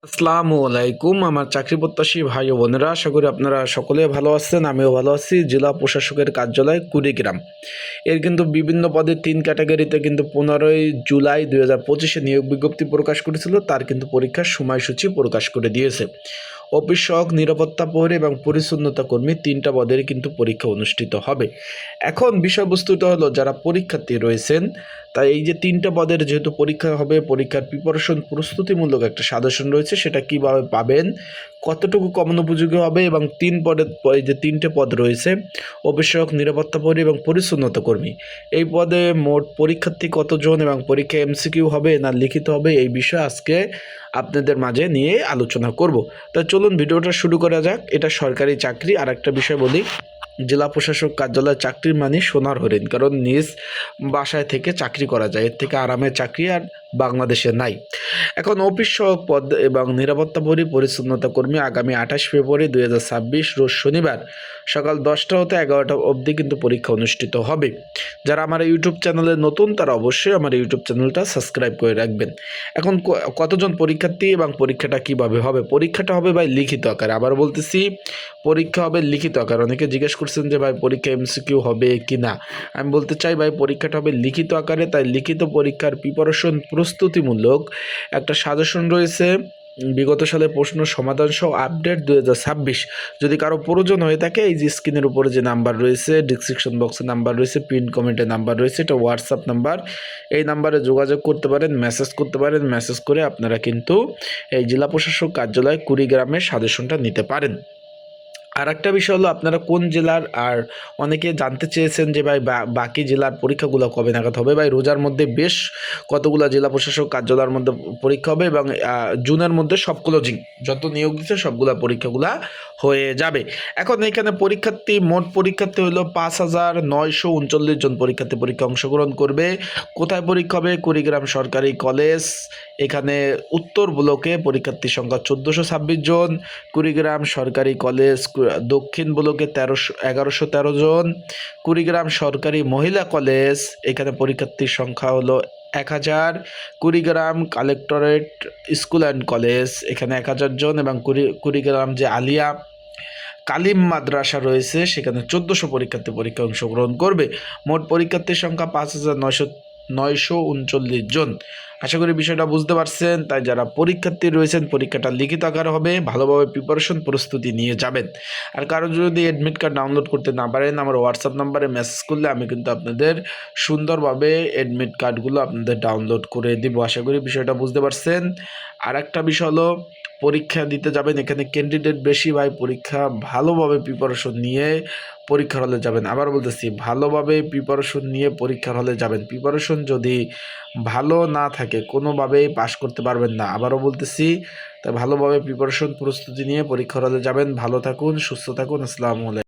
আসসালামু আলাইকুম আমার চাকরি প্রত্যাশী ভাই ও বোনেরা, আশা করি আপনারা সকলে ভালো আছেন। আমিও ভালো আছি। জেলা প্রশাসকের কার্যালয় কুড়িগ্রাম এর কিন্তু বিভিন্ন পদে 3 ক্যাটাগরিতে কিন্তু 15ই জুলাই 2025 নিয়োগ বিজ্ঞপ্তি প্রকাশ করেছিল। তার কিন্তু পরীক্ষার সময়সূচি প্রকাশ করে দিয়েছে। অফিস সহক, নিরাপত্তা প্রহরী এবং পরিচ্ছন্নতা কর্মী 3টা পদের কিন্তু পরীক্ষা অনুষ্ঠিত হবে। এখন বিষয়বস্তুটা হলো, যারা পরীক্ষার্থী রয়েছেন তাই এই যে 3টা পদের যেহেতু পরীক্ষা হবে, পরীক্ষার প্রিপারেশন প্রস্তুতিমূলক একটা সাজেশন রয়েছে, সেটা কিভাবে পাবেন, কতটুকু কমন উপযোগী হবে এবং 3 পদের এই যে 3টে পদ রয়েছে, অফিস সহায়ক, নিরাপত্তা প্রহরী এবং পরিচ্ছন্নতা কর্মী, এই পদে মোট পরীক্ষার্থী কতজন এবং পরীক্ষা এমসিকিউ হবে না লিখিত হবে, এই বিষয়ে আজকে আপনাদের মাঝে নিয়ে আলোচনা করব। তা চলুন ভিডিওটা শুরু করা যাক। এটা সরকারি চাকরি। আর একটা বিষয় বলি, জেলা প্রশাসক কার্যালয় চাকরির মানে সোনার হরিণ, কারণ নিজ বাসায় থেকে চাকরি করা যায়, এর থেকে আরামের চাকরি আর বাংলাদেশে নাই। এখন অফিস সহায়ক পদ এবং নিরাপত্তা প্রহরী, পরিচ্ছন্নতা কর্মী আগামী 28 ফেব্রুয়ারি 2026 রোজ শনিবার সকাল 10টা হতে 11টা অবধি কিন্তু পরীক্ষা অনুষ্ঠিত হবে। যারা আমার ইউটিউব চ্যানেলে নতুন তারা অবশ্যই আমার ইউটিউব চ্যানেলটা সাবস্ক্রাইব করে রাখবেন। এখন কতজন পরীক্ষার্থী এবং পরীক্ষাটা কিভাবে হবে? পরীক্ষাটা হবে ভাই লিখিত আকারে। আবার বলতেছি, পরীক্ষা হবে লিখিত আকারে। অনেকে জিজ্ঞেস করছেন যে ভাই পরীক্ষা এমসিকিউ হবে কি না। আমি বলতে চাই ভাই, পরীক্ষাটা হবে লিখিত আকারে। তাই লিখিত পরীক্ষার প্রিপারেশন প্রস্তুতিমূলক একটা সাজেশন রয়েছে, বিগত সালে প্রশ্ন সমাধান সহ আপডেট 2026। যদি কারো প্রয়োজন হয়ে থাকে, এই যে স্ক্রিনের উপরে যে নাম্বার রয়েছে, ডিসক্রিপশন বক্সে নাম্বার রয়েছে, পিন কমেন্টে নাম্বার রয়েছে, এটা হোয়াটসঅ্যাপ নাম্বার। এই নাম্বারে যোগাযোগ করতে পারেন, মেসেজ করতে পারেন। মেসেজ করে আপনারা কিন্তু এই জেলা প্রশাসক কার্যালয় কুড়িগ্রামের সাজেশনটা নিতে পারেন। আর একটা বিষয় হলো, আপনারা কোন জেলার, আর অনেকে জানতে চেয়েছেন যে ভাই বাকি জেলার পরীক্ষাগুলো কবে নাগাদ হবে। ভাই রোজার মধ্যে বেশ কতগুলো জেলা প্রশাসক কার্যালয়ের মধ্যে পরীক্ষা হবে এবং জুনের মধ্যে সবগুলো যত নিয়োগ দিচ্ছে সবগুলো পরীক্ষাগুলো হয়ে যাবে। এখন এখানে মোট পরীক্ষার্থী হলো 5,939 জন পরীক্ষার্থী পরীক্ষা অংশগ্রহণ করবে। কোথায় পরীক্ষা হবে? কুড়িগ্রাম সরকারি কলেজ। এখানে উত্তর ব্লকে পরীক্ষার্থীর সংখ্যা 1426 জন, কুড়িগ্রাম সরকারি কলেজ দক্ষিণ ব্লকে 1113 জন, কুড়িগ্রাম সরকারি মহিলা কলেজ, এখানে পরীক্ষার্থীর সংখ্যা হলো 1000, Kurigram collectorate school and college, এখানে 1000 জন এবং কুড়িগ্রাম যে আলিয়া কালিম মাদ্রাসা রয়েছে, সেখানে 1400 পরীক্ষার্থী পরীক্ষা অংশগ্রহণ করবে। মোট পরীক্ষার্থীর সংখ্যা 5,939 জন। আশা করি বিষয়টা বুঝতে পারছেন। তাই যারা পরীক্ষার্থী রয়েছেন, পরীক্ষাটা লিখিত আকারে হবে, ভালোভাবে প্রিপারেশন প্রস্তুতি নিয়ে যাবেন। আর কারো যদি অ্যাডমিট কার্ড ডাউনলোড করতে না পারেন, আমার হোয়াটসঅ্যাপ নাম্বারে মেসেজ করলে আমি কিন্তু আপনাদের সুন্দরভাবে অ্যাডমিট কার্ডগুলো আপনাদের ডাউনলোড করে দিব। আশা করি বিষয়টা বুঝতে পারছেন। আর একটা বিষয় হলো, পরীক্ষা দিতে যাবেন, এখানে ক্যান্ডিডেট বেশি ভাই। পরীক্ষা ভালোভাবে প্রিপারেশন নিয়ে পরীক্ষার হলে যাবেন। আবার বলতেছি, ভালোভাবে প্রিপারেশন নিয়ে পরীক্ষার হলে যাবেন। প্রিপারেশন যদি ভালো না থাকে, কোনোভাবেই পাশ করতে পারবেন না। আবারও বলতেছি, তাই ভালোভাবে প্রিপারেশন প্রস্তুতি নিয়ে পরীক্ষার হলে যাবেন। ভালো থাকুন, সুস্থ থাকুন। আসসালামু আলাইকুম।